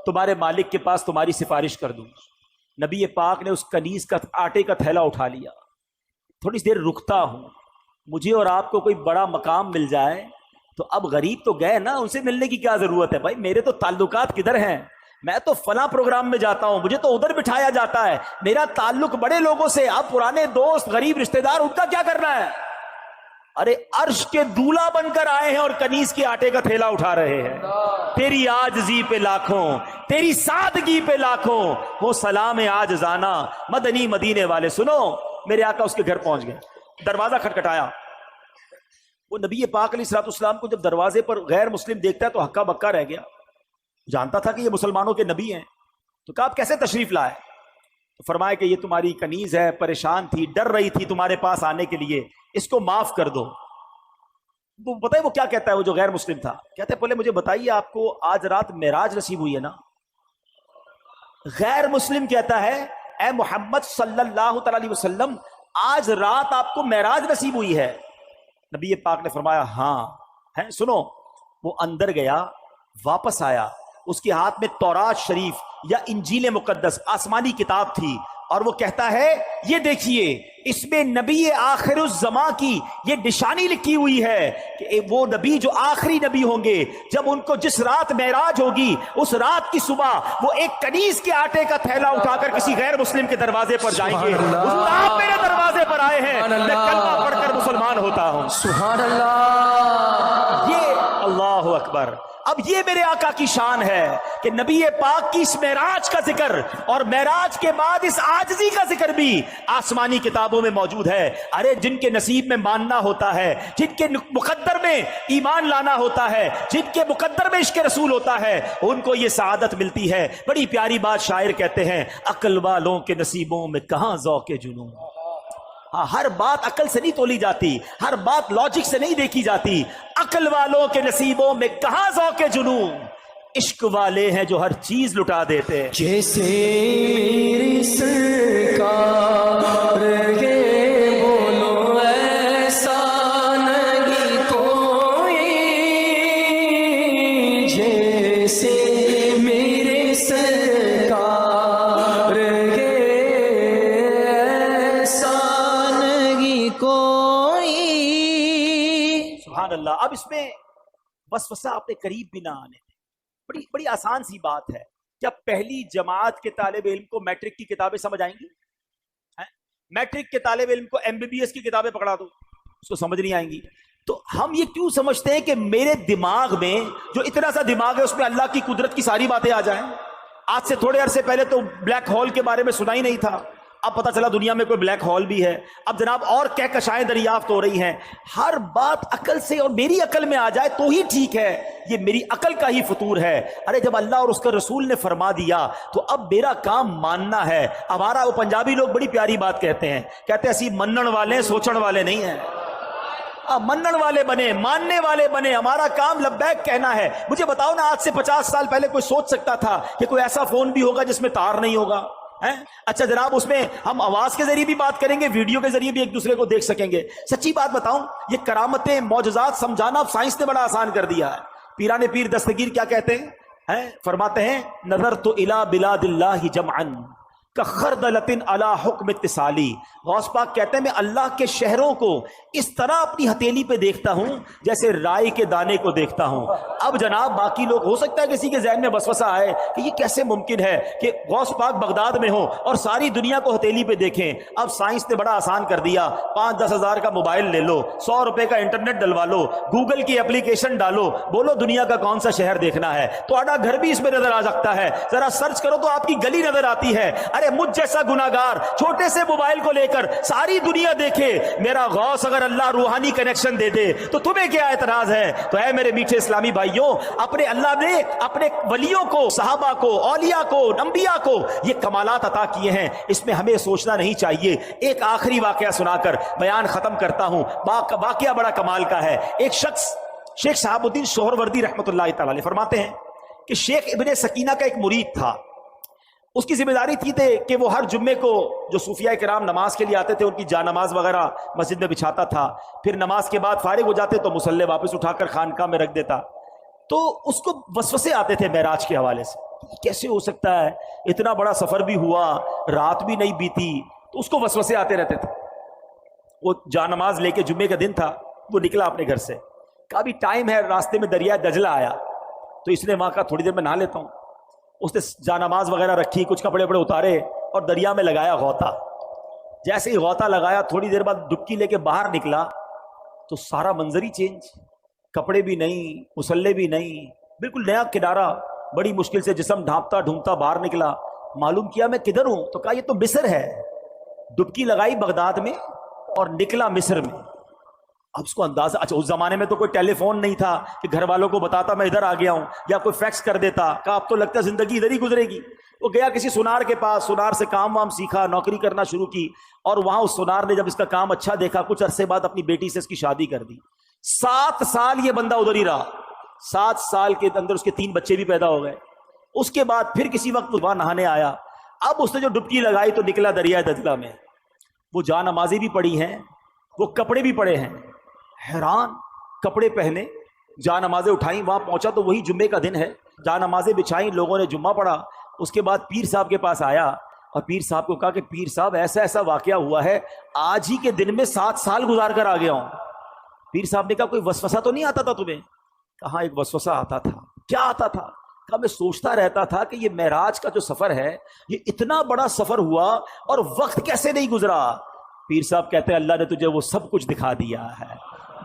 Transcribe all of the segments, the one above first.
तुम्हारे मालिक के पास तुम्हारी सिफारिश कर दूं। नबी पाक ने उस कनीज का आटे का थैला उठा लिया। थोड़ी देर रुकता हूं, मुझे और आपको कोई बड़ा मकाम मिल जाए तो अब गरीब तो गए ना, उनसे मिलने की क्या जरूरत है भाई, मेरे तो ताल्लुकात किधर हैं, मैं तो फला प्रोग्राम में जाता हूं, मुझे तो उधर बिठाया जाता है, मेरा ताल्लुक बड़े लोगों से, अब पुराने दोस्त गरीब रिश्तेदार उनका क्या करना है। अरे अर्श के दूल्हा बनकर आए हैं और कनीज के आटे का थैला उठा रहे हैं। तेरी आजजी पे लाखों, तेरी सादगी पे लाखों, वो सलाम आजजाना मदनी मदीने वाले। सुनो, मेरे आका उसके घर पहुंच गए, दरवाजा खटखटाया। वो नबी पाक अलैहिस्सलाम को जब दरवाजे पर गैर मुस्लिम देखता है तो हक्का बक्का रह गया, जानता था कि ये मुसलमानों के नबी हैं। तो कहा आप कैसे तशरीफ लाए? तो फरमाया कि ये तुम्हारी कनीज है, परेशान थी, डर रही थी तुम्हारे पास आने के लिए, इसको माफ कर दो। वो पता है वो क्या कहता है, वो जो गैर मुस्लिम था, कहते पहले मुझे बताइए आपको आज रात मेराज नसीब हुई है ना? गैर मुस्लिम कहता है ए मोहम्मद सल्लल्लाहु अलैहि वसल्लम, आज रात आपको मेराज नसीब हुई है? नबी पाक ने फरमाया हाँ है। सुनो, वो अंदर गया, वापस आया, उसके हाथ में तौरात शरीफ या इंजील मुकद्दस आसमानी किताब थी, और वो कहता है ये देखिए इसमें नबी आखिरुज़्ज़मा की ये निशानी लिखी हुई है कि वो नबी जो आखिरी नबी होंगे, जब उनको जिस रात मेराज होगी उस रात की सुबह वो एक कनीज के आटे का थैला उठाकर किसी गैर मुस्लिम के दरवाजे पर जाएंगे। हुजूर आप मेरे दरवाजे पर आए हैं, मैं कलमा पढ़कर मुसलमान होता हूं। सुभान अल्लाह, ये अल्लाहु अकबर। अब ये मेरे आका की शान है कि नबी पाक की इस मेराज का जिक्र और मेराज के बाद इस आजजी का जिक्र भी आसमानी किताबों में मौजूद है। अरे जिनके नसीब में मानना होता है, जिनके मुकद्दर में ईमान लाना होता है, जिनके मुकद्दर में इश्क रसूल होता है, उनको ये सआदत मिलती है। बड़ी प्यारी बात शायर कहते हैं, अक्ल वालों के नसीबों में कहां ज़ौक़े जुनून। हाँ, हर बात अकल से नहीं तोली जाती, हर बात लॉजिक से नहीं देखी जाती। अकल वालों के नसीबों में कहां ज़ौक़े जुनून, इश्क वाले हैं जो हर चीज लुटा देते हैं। जैसे मेरी सरकार के बोलो ऐसा नहीं कोई, जैसे मेरे सरकार के ऐसा नहीं कोई। सुभान अल्लाह। अब इसमें वसवसा अपने करीब भी ना आने, बड़ी बड़ी आसान सी बात है। क्या पहली जमात के तालिब इल्म को मैट्रिक की किताबें समझ आएंगी? मैट्रिक के तालिब इल्म को एमबीबीएस की किताबें पकड़ा दो, उसको समझ नहीं आएंगी। तो हम ये क्यों समझते हैं कि मेरे दिमाग में जो इतना सा दिमाग है उसमें अल्लाह की कुदरत की सारी बातें आ जाएं? आज से थोड़े अरसे पहले तो ब्लैक होल के बारे में सुना ही नहीं था, अब पता चला दुनिया में कोई ब्लैक होल भी है। अब जनाब और कहकशाएं दरियाफ्त हो रही हैं। हर बात अकल से और मेरी अकल में आ जाए तो ही ठीक है, ये मेरी अकल का ही फतूर है। अरे जब अल्लाह और उसका रसूल ने फरमा दिया तो अब मेरा काम मानना है। हमारा वो पंजाबी लोग बड़ी प्यारी बात कहते हैं, कहते हैं असी मनन वाले सोचण वाले नहीं हैं। मनन वाले बने, मानने वाले बने, हमारा काम लब्बैक कहना है। मुझे बताओ ना, आज से 50 साल पहले कोई सोच सकता था कि कोई ऐसा फोन भी होगा जिसमें तार नहीं होगा? है? अच्छा जनाब, उसमें हम आवाज के जरिए भी बात करेंगे, वीडियो के जरिए भी एक दूसरे को देख सकेंगे। सच्ची बात बताऊं, ये करामतें मौजज़ात समझाना अब साइंस ने बड़ा आसान कर दिया है। पीराने पीर दस्तगीर क्या कहते हैं? फरमाते हैं नजर तो इला बिलादिल्लाहि जमअन का खरदलतिन अला हुक्म इत्तिसाली। गौस पाक कहते हैं मैं अल्लाह के शहरों को इस तरह अपनी हथेली पे देखता हूं जैसे राई के दाने को देखता हूं। अब जनाब बाकी लोग, हो सकता है किसी के जहन में वसवसा आए कि ये कैसे मुमकिन है कि गौस पाक बगदाद में हो और सारी दुनिया को हथेली पे देखें। अब साइंस ने बड़ा आसान कर दिया, 5-10 हज़ार का मोबाइल ले लो, 100 रुपए का इंटरनेट डलवा लो, गूगल की एप्लीकेशन डालो, बोलो दुनिया का कौन सा शहर देखना है, तो आड़ा घर भी इसमें नजर आ सकता है। जरा सर्च करो तो आपकी गली नजर आती है। अरे मुझ जैसा गुनाहगार छोटे से मोबाइल को लेकर सारी दुनिया देखे, मेरा गौस अगर अल्लाह रूहानी कनेक्शन दे दे तो तुम्हें क्या एतराज है? तो है मेरे मीठे इस्लामी भाइयों, अपने अल्लाह ने अपने वलियों को, सहाबा को, औलिया को, अंबिया को ये कमालात अता किए हैं, इसमें हमें सोचना नहीं चाहिए। एक आखिरी वाकया सुनाकर बयान खत्म करता हूं। वाकया बड़ा कमाल का है। एक शख्स शेख शहाबुद्दीन सोहरवर्दी रहमतुल्लाह तआला अलैह फरमाते हैं कि शेख इब्ने सकीना का एक मुरीद था। उसकी जिम्मेदारी थी कि वो हर जुम्मे को जो सूफिया किराम नमाज के लिए आते थे उनकी जानमाज वगैरह मस्जिद में बिछाता था, फिर नमाज के बाद फारिग हो जाते तो मुसल्ले वापस उठाकर खानका में रख देता। तो उसको वसवसे आते थे मेराज के हवाले से। कैसे हो सकता है, इतना बड़ा सफर भी हुआ, रात भी नहीं बीती। तो उसको वसवसे आते रहते थे। वो जानमाज लेके, जुम्मे का दिन था, वो निकला अपने घर से, कहा भी टाइम है, रास्ते में दरिया दजला आया, तो इसने वहां कहा थोड़ी देर में नहा लेता हूँ। उसने जानमाज वगैरह रखी, कुछ कपड़े वपड़े उतारे और दरिया में लगाया गौता। जैसे ही गौता लगाया, थोड़ी देर बाद डुबकी लेके बाहर निकला तो सारा मंजर ही चेंज, कपड़े भी नहीं, मुसल्ले भी नहीं, बिल्कुल नया किनारा। बड़ी मुश्किल से जिस्म ढांपता ढूंढता बाहर निकला, मालूम किया मैं किधर हूं, तो कहा ये तो मिस्र है। डुबकी लगाई बगदाद में और निकला मिस्र में। अब उसको अंदाजा, अच्छा उस जमाने में तो कोई टेलीफोन नहीं था कि घर वालों को बताता मैं इधर आ गया हूं, या कोई फैक्स कर देता, कहा अब तो लगता है जिंदगी इधर ही गुजरेगी। वो गया किसी सुनार के पास, सुनार से काम वाम सीखा, नौकरी करना शुरू की, और वहां उस सुनार ने जब इसका काम अच्छा देखा, कुछ अरसे बाद अपनी बेटी से इसकी शादी कर दी। 7 साल ये बंदा उधर ही रहा। 7 साल के अंदर उसके 3 बच्चे भी पैदा हो गए। उसके बाद फिर किसी वक्त वहां नहाने आया। अब उसने जो डुबकी लगाई तो निकला दरिया दजला में। वो जान नमाज़ें भी पढ़ी हैं, वो कपड़े भी पड़े हैं, हैरान, कपड़े पहने, जान नमाज़ें उठाई, वहां पहुंचा तो वही जुम्मे का दिन है, जान नमाज़ें बिछाई, लोगों ने जुम्मा पढ़ा। उसके बाद पीर साहब के पास आया और पीर साहब को कहा कि पीर साहब ऐसा ऐसा वाकया हुआ है, आज ही के दिन में 7 साल गुजार कर आ गया हूं। पीर साहब ने कहा कोई वसवसा तो नहीं आता था तुम्हें? कहा एक वसवसा आता था। क्या आता था? कहा मैं सोचता रहता था कि ये मेराज का जो सफर है, ये इतना बड़ा सफर हुआ और वक्त कैसे नहीं गुजरा। पीर साहब कहते हैं अल्लाह ने तुझे वो सब कुछ दिखा दिया है,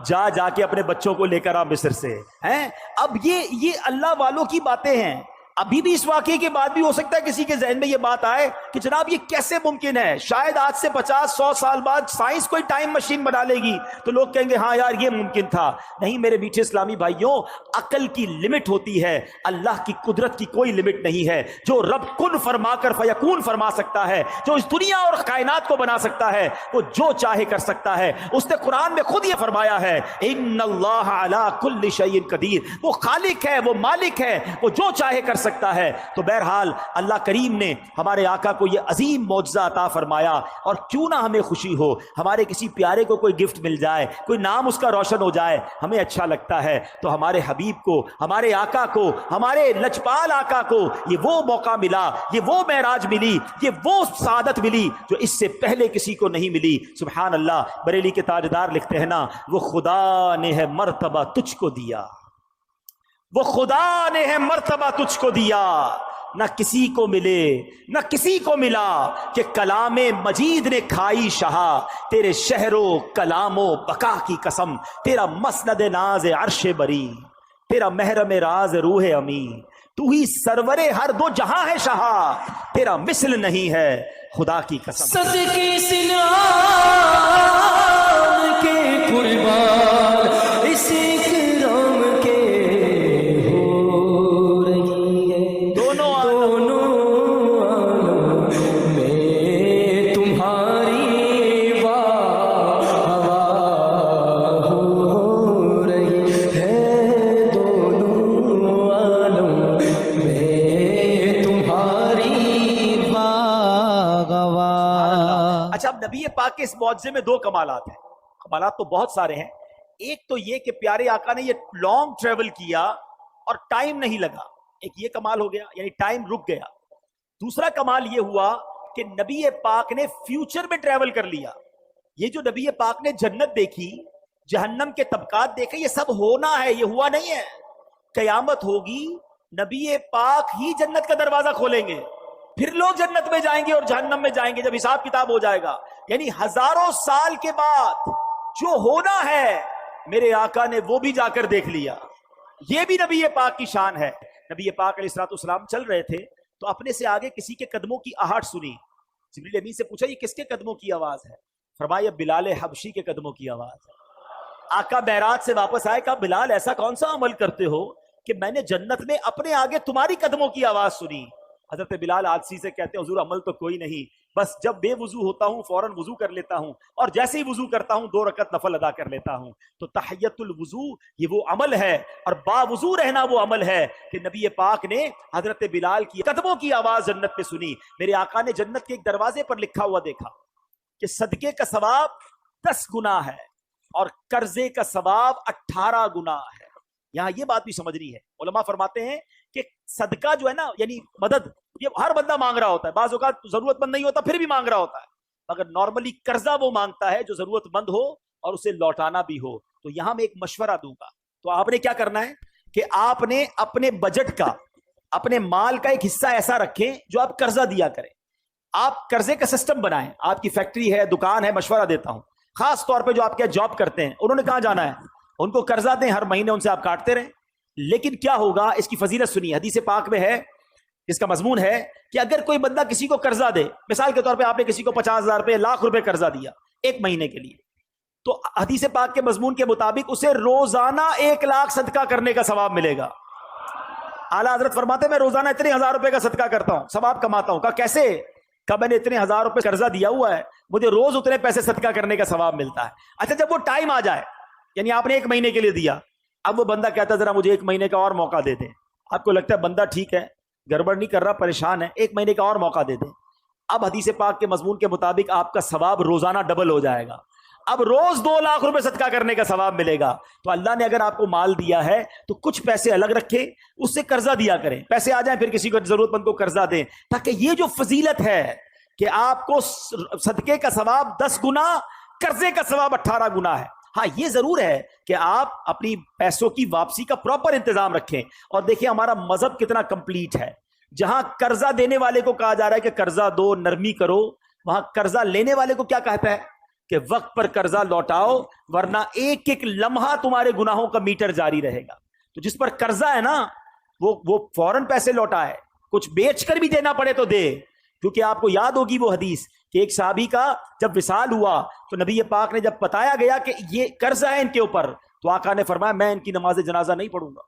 जा जाके अपने बच्चों को लेकर आ मिस्र से, हैं। अब ये अल्लाह वालों की बातें हैं। अभी भी इस वाकये के बाद भी हो सकता है किसी के जहन में ये बात आए कि जनाब ये कैसे मुमकिन है। शायद आज से 50-100 साल बाद साइंस कोई टाइम मशीन बना लेगी तो लोग कहेंगे हाँ यार ये मुमकिन था। नहीं मेरे मीठे इस्लामी भाइयों, अकल की लिमिट होती है, अल्लाह की कुदरत की कोई लिमिट नहीं है। जो रब कुन फरमाकर फयकून फरमा सकता है, जो इस दुनिया और कायनात को बना सकता है, वो जो चाहे कर सकता है। उसने कुरान में खुद ये फरमाया है इन्नल्लाह अला कुल्लि शैइन कदीर। वो खालिक है, वो मालिक है, वो जो चाहे कर सकता है। तो बहरहाल अल्लाह करीम ने हमारे आका को यह अजीम मौजज़ा अता फरमाया। और क्यों ना हमें खुशी हो, हमारे किसी प्यारे को कोई गिफ्ट मिल जाए, कोई नाम उसका रोशन हो जाए, हमें अच्छा लगता है। तो हमारे हबीब को, हमारे आका को, हमारे लजपाल आका को ये वो मौका मिला, ये वो मेराज मिली, ये वो सादत मिली जो इससे पहले किसी को नहीं मिली। सुभान अल्लाह। बरेली के ताजदार लिखते हैं ना, वो खुदा ने है मर्तबा तुझको दिया, वो खुदा ने है मर्तबा तुझको दिया, न किसी को मिले न किसी को मिला कि कलामे मजीद ने खाई शहा। तेरे शहरो कलामो बका की कसम, तेरा मसनद नाज अर्श बरी, तेरा महरम राज रूह अमी, तू ही सरवरे हर दो जहां है शहा, तेरा मिसल नहीं है खुदा की कसम। सदके सिनाम के कुर्बान इस इकराम के हो रही है। दोनों आलम में तुम्हारी वाह हो रही है। दोनों आलम में तुम्हारी वाह। अच्छा, अब नबी पाक के इस मौजज़े में 2 कमालात हैं। कमालात तो बहुत सारे हैं। एक तो ये कि प्यारे आका ने ये लॉन्ग ट्रेवल किया और टाइम नहीं लगा, एक ये कमाल हो गया, यानी टाइम रुक गया। दूसरा कमाल ये हुआ कि नबी पाक ने फ्यूचर में ट्रेवल कर लिया। ये जो नबी पाक ने जन्नत देखी, जहन्नम के तबकात देखे, ये सब होना है, ये हुआ नहीं है। कयामत होगी, नबी पाक ही जन्नत का दरवाजा खोलेंगे, फिर लोग जन्नत में जाएंगे और जहन्नम में जाएंगे जब हिसाब किताब हो जाएगा। यानी हजारों साल के बाद जो होना है मेरे आका ने वो भी जाकर देख लिया। ये भी नबी पाक की शान है। नबी पाक अलैहिस्सलाम चल रहे थे तो अपने से आगे किसी के कदमों की आहट सुनी। जिब्रील अमीन से पूछा ये किसके कदमों की आवाज है? फरमाया बिलाल हबशी के कदमों की आवाज है। आका बैरात से वापस आए, कहा बिलाल ऐसा कौन सा अमल करते हो कि मैंने जन्नत में अपने आगे तुम्हारी कदमों की आवाज सुनी? हजरत बिलाल आदसी से कहते हैं हुजूर अमल तो कोई नहीं, बस जब बेवुजू होता हूं फौरन वुजू कर लेता हूं और जैसे ही वुजू करता हूं 2 रकत नफल अदा कर लेता हूं। तो तहियतुल वुजू ये वो अमल है और बावुजू रहना वो अमल है कि नबी पाक ने हजरत बिलाल की कदमों की आवाज जन्नत में सुनी। मेरे आका ने जन्नत के एक दरवाजे पर लिखा हुआ देखा कि सदके का सवाब 10 गुना है और कर्जे का सवाब 18 गुना है। यहां ये बात भी समझनी है। उलमा फरमाते हैं کہ صدقہ جو ہے نا یعنی مدد یہ ہر بندہ مانگ رہا ہوتا ہے, بعض اوقات ضرورت مند نہیں ہوتا پھر بھی مانگ رہا ہوتا ہے, مگر نارملی قرضہ وہ مانگتا ہے جو ضرورت مند ہو اور اسے لوٹانا بھی ہو. تو یہاں میں ایک مشورہ دوں گا, تو آپ نے کیا کرنا ہے کہ آپ نے اپنے بجٹ کا, اپنے مال کا ایک حصہ ایسا رکھیں جو آپ قرضہ دیا کریں. آپ قرضے کا سسٹم بنائیں. آپ کی فیکٹری ہے, دکان ہے, مشورہ دیتا ہوں خاص طور پہ جو آپ کے جاب کرتے ہیں, انہوں نے کہاں جانا ہے, ان کو قرضہ دیں, ہر مہینے ان سے آپ کاٹتے رہیں. لیکن کیا ہوگا, اس کی فضیلت سنیے, حدیث پاک میں ہے, اس کا مضمون ہے کہ اگر کوئی بندہ کسی کو قرضہ دے, مثال کے طور پہ آپ نے کسی کو 50,000 روپے, لاکھ روپے قرضہ دیا ایک مہینے کے لیے, تو حدیث پاک کے مضمون کے مطابق اسے روزانہ 1 لاکھ صدقہ کرنے کا ثواب ملے گا. اعلیٰ حضرت فرماتے ہیں میں روزانہ اتنے 1,000 روپے کا صدقہ کرتا ہوں, ثواب کماتا ہوں. کہا کیسے؟ کہ میں نے اتنے 1,000 روپے قرضہ دیا ہوا ہے, مجھے روز اتنے پیسے صدقہ کرنے کا ثواب ملتا ہے. اچھا جب وہ ٹائم آ جائے, یعنی آپ نے 1 مہینے کے لیے دیا, اب وہ بندہ کہتا ہے ذرا مجھے 1 مہینے کا اور موقع دے دیں. آپ کو لگتا ہے بندہ ٹھیک ہے, گڑبڑ نہیں کر رہا, پریشان ہے, 1 مہینے کا اور موقع دے دیں. اب حدیث پاک کے مضمون کے مطابق آپ کا ثواب روزانہ ڈبل ہو جائے گا. اب روز 2 لاکھ روپے صدقہ کرنے کا ثواب ملے گا. تو اللہ نے اگر آپ کو مال دیا ہے تو کچھ پیسے الگ رکھیں, اس سے قرضہ دیا کریں, پیسے آ جائیں پھر کسی کو ضرورت مند کو قرضہ دیں, تاکہ یہ جو فضیلت ہے کہ آپ کو صدقے کا ثواب 10 گنا, قرضے کا ثواب 18 گنا ہے. ہاں یہ ضرور ہے کہ آپ اپنی پیسوں کی واپسی کا پراپر انتظام رکھیں. اور دیکھیں ہمارا مذہب کتنا کمپلیٹ ہے, جہاں قرضہ دینے والے کو کہا جا رہا ہے کہ قرضہ دو, نرمی کرو, وہاں قرضہ لینے والے کو کیا کہتا ہے کہ وقت پر قرضہ لوٹاؤ, ورنہ ایک ایک لمحہ تمہارے گناہوں کا میٹر جاری رہے گا. تو جس پر قرضہ ہے نا وہ فوراً پیسے لوٹائے, کچھ بیچ کر بھی دینا پڑے تو دے. کیونکہ آپ کو یاد ہوگی وہ حدیث کہ ایک صحابی کا جب وصال ہوا تو نبی پاک نے جب بتایا گیا کہ یہ قرضہ ہے ان کے اوپر, تو آقا نے فرمایا میں ان کی نماز جنازہ نہیں پڑھوں گا.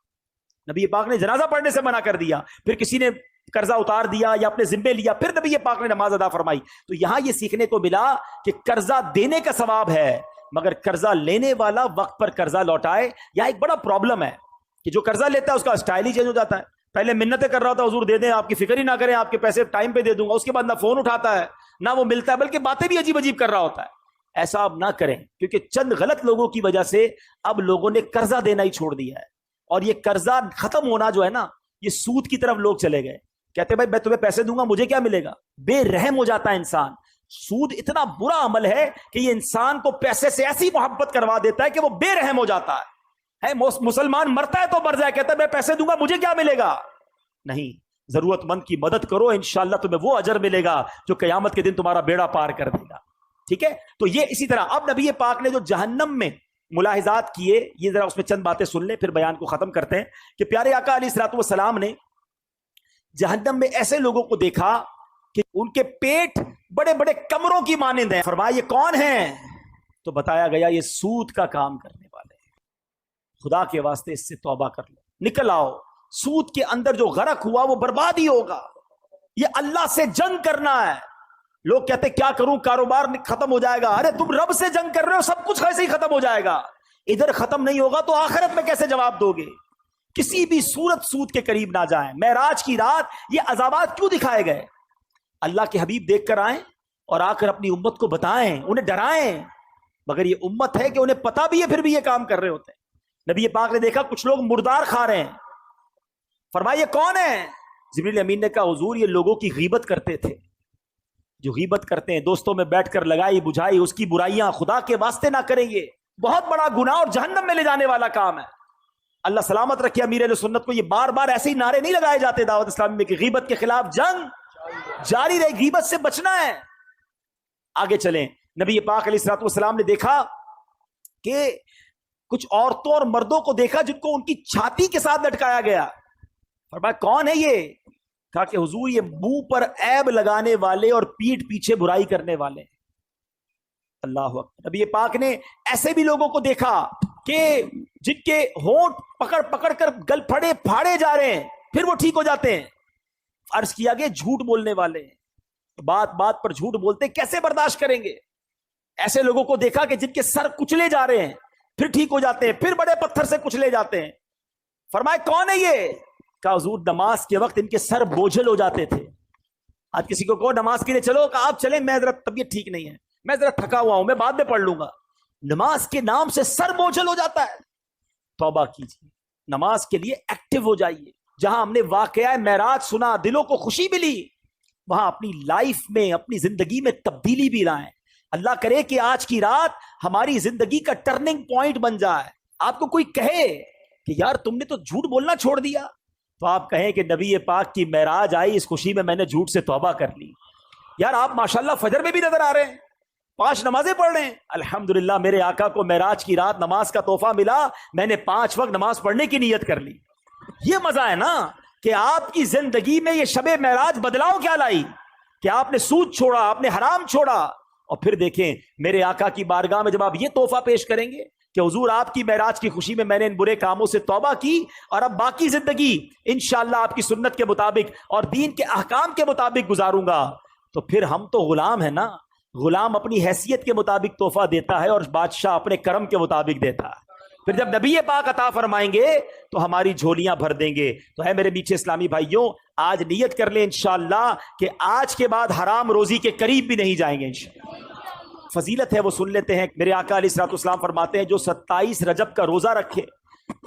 نبی پاک نے جنازہ پڑھنے سے منع کر دیا. پھر کسی نے قرضہ اتار دیا یا اپنے ذمے لیا, پھر نبی پاک نے نماز ادا فرمائی. تو یہاں یہ سیکھنے کو ملا کہ قرضہ دینے کا ثواب ہے, مگر قرضہ لینے والا وقت پر قرضہ لوٹائے. یہاں ایک بڑا پرابلم ہے کہ جو قرضہ لیتا ہے اس کا اسٹائل ہی چینج ہو جاتا ہے. پہلے منتیں کر رہا تھا, حضور دے دیں, آپ کی فکر ہی نہ کریں, آپ کے پیسے ٹائم پہ دے دوں گا. اس کے بعد نہ فون اٹھاتا ہے نہ وہ ملتا ہے, بلکہ باتیں بھی عجیب عجیب کر رہا ہوتا ہے. ایسا اب نہ کریں, کیونکہ چند غلط لوگوں کی وجہ سے اب لوگوں نے قرضہ دینا ہی چھوڑ دیا ہے. اور یہ قرضہ ختم ہونا جو ہے نا, یہ سود کی طرف لوگ چلے گئے. کہتے بھائی میں تمہیں پیسے دوں گا, مجھے کیا ملے گا. بے رحم ہو جاتا ہے انسان. سود اتنا برا عمل ہے کہ یہ انسان کو پیسے سے ایسی محبت کروا دیتا ہے کہ وہ بے رحم ہو جاتا ہے. مسلمان مرتا ہے تو مر جائے, کہتا ہے میں پیسے دوں گا, مجھے کیا ملے گا. نہیں, ضرورت مند کی مدد کرو, انشاءاللہ تمہیں وہ اجر ملے گا جو قیامت کے دن تمہارا بیڑا پار کر دے گا. ٹھیک ہے, تو یہ اسی طرح اب نبی پاک نے جو جہنم میں ملاحظات کیے, یہ ذرا اس میں چند باتیں سن لیں پھر بیان کو ختم کرتے ہیں. کہ پیارے آقا علیہ الصلوۃ والسلام نے جہنم میں ایسے لوگوں کو دیکھا کہ ان کے پیٹ بڑے بڑے کمروں کی مانند ہیں. فرمایا یہ کون ہیں؟ تو بتایا گیا یہ سود کا کام کرنے والے ہیں. خدا کے واسطے اس سے توبہ کر لو, نکل آؤ. سود کے اندر جو غرق ہوا وہ برباد ہی ہوگا. یہ اللہ سے جنگ کرنا ہے. لوگ کہتے کیا کروں, کاروبار ختم ہو جائے گا. ارے تم رب سے جنگ کر رہے ہو, سب کچھ ایسے ہی ختم ہو جائے گا. ادھر ختم نہیں ہوگا تو آخرت میں کیسے جواب دو گے؟ کسی بھی صورت سود کے قریب نہ جائیں. معراج کی رات یہ عذابات کیوں دکھائے گئے؟ اللہ کے حبیب دیکھ کر آئیں اور آ کر اپنی امت کو بتائیں, انہیں ڈرائیں. مگر یہ امت ہے کہ انہیں پتہ بھی ہے پھر بھی یہ کام کر رہے ہوتے ہیں. نبی پاک نے دیکھا کچھ لوگ مردار کھا رہے ہیں. فرمایا یہ کون ہے؟ جبریل امین نے کہا حضور یہ لوگوں کی غیبت کرتے تھے. جو غیبت کرتے ہیں, دوستوں میں بیٹھ کر لگائی بجھائی اس کی برائیاں, خدا کے واسطے نہ کریں. یہ بہت بڑا گناہ اور جہنم میں لے جانے والا کام ہے. اللہ سلامت رکھے امیر اہل سنت کو. یہ بار بار ایسے ہی نعرے نہیں لگائے جاتے دعوت اسلامی میں کہ غیبت کے خلاف جنگ جاری رہے, غیبت سے بچنا ہے. آگے چلیں. نبی پاک علیہ الصلوۃ والسلام نے دیکھا کہ کچھ عورتوں اور مردوں کو دیکھا جن کو ان کی چھاتی کے ساتھ لٹکایا گیا. فرمایا کون ہے یہ؟ کہا کہ حضور یہ منہ پر عیب لگانے والے اور پیٹھ پیچھے برائی کرنے والے. اللہ اکبر. نبی پاک نے ایسے بھی لوگوں کو دیکھا کہ جن کے ہونٹ پکڑ پکڑ کر گل پھاڑے جا رہے ہیں, پھر وہ ٹھیک ہو جاتے ہیں. عرض کیا کہ جھوٹ بولنے والے, بات بات پر جھوٹ بولتے, کیسے برداشت کریں گے؟ ایسے لوگوں کو دیکھا کہ جن کے سر کچلے جا رہے ہیں, پھر ٹھیک ہو جاتے ہیں, پھر بڑے پتھر سے کچلے جاتے ہیں. فرمایا کون ہے یہ؟ کہا حضور نماز کے وقت ان کے سر بوجھل ہو جاتے تھے. آج کسی کو کہو نماز کے لیے چلو, کہ آپ چلیں, میں ذرا طبیعت ٹھیک نہیں ہے, میں ذرا تھکا ہوا ہوں, میں بعد میں پڑھ لوں گا. نماز کے نام سے سر بوجھل ہو جاتا ہے. توبہ کیجیے, نماز کے لیے ایکٹیو ہو جائیے, جہاں ہم نے واقعہ معراج سنا، دلوں کو خوشی ملی، وہاں اپنی لائف میں، اپنی زندگی میں تبدیلی بھی لائیں۔ اللہ کرے کہ آج کی رات ہماری زندگی کا ٹرننگ پوائنٹ بن جائے۔ آپ کو کوئی کہے کہ یار تم نے تو جھوٹ بولنا چھوڑ دیا، تو آپ کہیں کہ نبی پاک کی معراج آئی، اس خوشی میں نے جھوٹ سے توبہ کر لی۔ یار آپ ماشاءاللہ فجر میں بھی نظر آ رہے ہیں، 5 نمازیں پڑھ رہے ہیں، الحمدللہ میرے آقا کو معراج کی رات نماز کا تحفہ ملا، میں نے 5 وقت نماز پڑھنے کی نیت کر لی۔ یہ مزہ ہے نا کہ آپ کی زندگی میں یہ شب معراج بدلاؤ کیا لائی، کہ آپ نے سود چھوڑا، آپ نے حرام چھوڑا، اور پھر دیکھیں میرے آقا کی بارگاہ میں جب آپ یہ تحفہ پیش کریں گے کہ حضور آپ کی معراج کی خوشی میں نے ان برے کاموں سے توبہ کی اور اب باقی زندگی انشاءاللہ آپ کی سنت کے مطابق اور دین کے احکام کے مطابق گزاروں گا، تو پھر ہم تو غلام ہیں نا۔ غلام اپنی حیثیت کے مطابق تحفہ دیتا ہے اور بادشاہ اپنے کرم کے مطابق دیتا ہے۔ پھر جب نبی پاک عطا فرمائیں گے تو ہماری جھولیاں بھر دیں گے۔ تو ہے میرے میٹھے اسلامی بھائیوں، آج نیت کر لیں انشاءاللہ کہ آج کے بعد حرام روزی کے قریب بھی نہیں جائیں گے انشاءاللہ۔ فضیلت ہے وہ سن لیتے ہیں۔ میرے آقا علیہ الصلوۃ والسلام فرماتے ہیں جو 27 رجب کا روزہ رکھے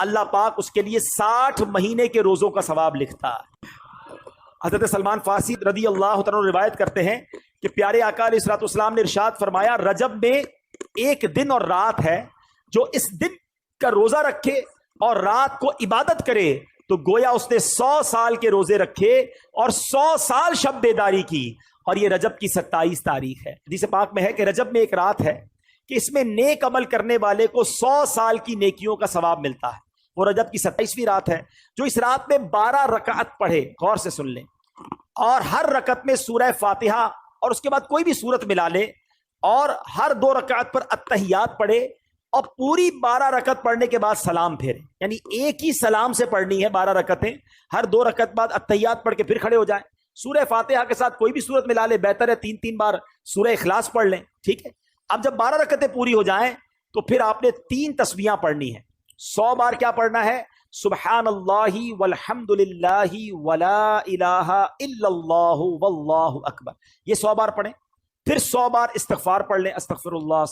اللہ پاک اس کے لیے 60 مہینے کے روزوں کا ثواب لکھتا ہے۔ حضرت سلمان فارسی رضی اللہ تعالیٰ عنہ روایت کرتے ہیں کہ پیارے آقا علیہ الصلوۃ والسلام نے ارشاد فرمایا رجب میں ایک دن اور رات ہے، جو اس دن کا روزہ رکھے اور رات کو عبادت کرے تو گویا اس نے 100 سال کے روزے رکھے اور 100 سال شب بیداری کی، اور یہ رجب کی 27 تاریخ ہے۔ حدیث پاک میں ہے کہ رجب میں ایک رات ہے کہ اس میں نیک عمل کرنے والے کو 100 سال کی نیکیوں کا ثواب ملتا ہے۔ وہ رجب کی 27ویں رات ہے جو اس رات میں 12 رکعت پڑھے، غور سے سن لیں، اور ہر رکعت میں سورہ فاتحہ اور اس کے بعد کوئی بھی سورت ملا لے، اور ہر 2 رکعت پر التحیات پڑھے، اور پوری 12 رکعت پڑھنے کے بعد سلام پھیرے، یعنی ایک ہی سلام سے پڑھنی ہے 12 رکعتیں، ہر 2 رکعت بعد التحیات پڑھ کے پھر کھڑے ہو جائیں، سورہ فاتحہ کے ساتھ کوئی بھی سورت ملا لے، بہتر ہے 3 بار سورہ اخلاص پڑھ لیں، ٹھیک ہے۔ اب جب 12 رکعتیں پوری ہو جائیں تو پھر آپ نے 3 تسبیحاں پڑھنی ہیں۔ 100 بار کیا پڑھنا ہے؟ سبحان اللہ والحمد للہ ولا الہ الا اللہ واللہ اکبر، یہ 100 بار پڑھیں۔ پھر 100 بار استغفار پڑھ لیں، استغفر اللہ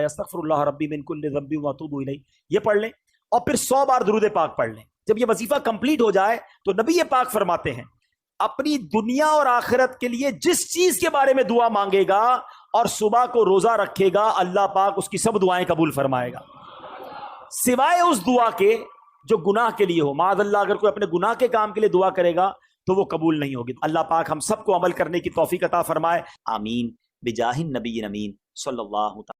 استغفر اللہ ربی من کل ذنب واتوب الیہ، یہ پڑھ لیں، اور پھر 100 بار درود پاک پڑھ لیں۔ جب یہ وظیفہ کمپلیٹ ہو جائے تو نبی پاک فرماتے ہیں اپنی دنیا اور آخرت کے لیے جس چیز کے بارے میں دعا مانگے گا اور صبح کو روزہ رکھے گا، اللہ پاک اس کی سب دعائیں قبول فرمائے گا، سوائے اس دعا کے جو گناہ کے لیے ہو۔ معاذ اللہ اگر کوئی اپنے گناہ کے کام کے لیے دعا کرے گا تو وہ قبول نہیں ہوگی۔ اللہ پاک ہم سب کو عمل کرنے کی توفیق عطا فرمائے، آمین بجاہ النبی امین صلی اللہ